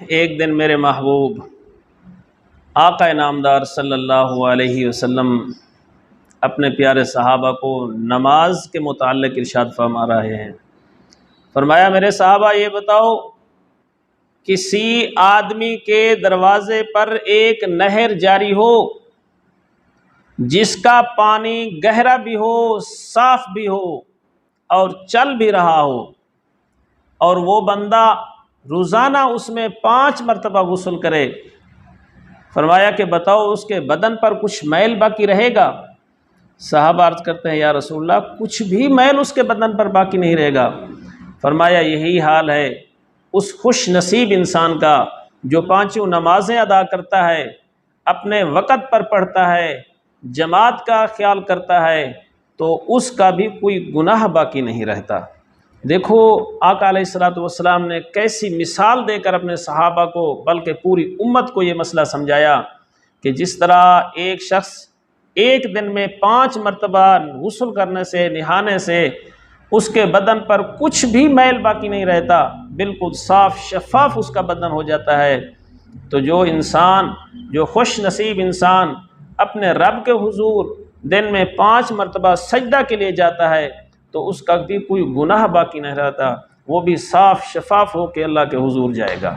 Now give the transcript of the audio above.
ایک دن میرے محبوب آقا نامدار صلی اللہ علیہ وسلم اپنے پیارے صحابہ کو نماز کے متعلق ارشاد فرما رہے ہیں۔ فرمایا میرے صحابہ یہ بتاؤ، کسی آدمی کے دروازے پر ایک نہر جاری ہو جس کا پانی گہرا بھی ہو، صاف بھی ہو اور چل بھی رہا ہو، اور وہ بندہ روزانہ اس میں 5 مرتبہ غسل کرے، فرمایا کہ بتاؤ اس کے بدن پر کچھ میل باقی رہے گا؟ صحابہ عرض کرتے ہیں یا رسول اللہ کچھ بھی میل اس کے بدن پر باقی نہیں رہے گا۔ فرمایا یہی حال ہے اس خوش نصیب انسان کا جو 5 نمازیں ادا کرتا ہے، اپنے وقت پر پڑھتا ہے، جماعت کا خیال کرتا ہے، تو اس کا بھی کوئی گناہ باقی نہیں رہتا۔ دیکھو آقا علیہ الصلوۃ والسلام نے کیسی مثال دے کر اپنے صحابہ کو بلکہ پوری امت کو یہ مسئلہ سمجھایا کہ جس طرح ایک شخص ایک دن میں 5 مرتبہ غسل کرنے سے، نہانے سے اس کے بدن پر کچھ بھی میل باقی نہیں رہتا، بالکل صاف شفاف اس کا بدن ہو جاتا ہے، تو جو خوش نصیب انسان اپنے رب کے حضور دن میں 5 مرتبہ سجدہ کے لیے جاتا ہے تو اس کا بھی کوئی گناہ باقی نہیں رہتا، وہ بھی صاف شفاف ہو کے اللہ کے حضور جائے گا۔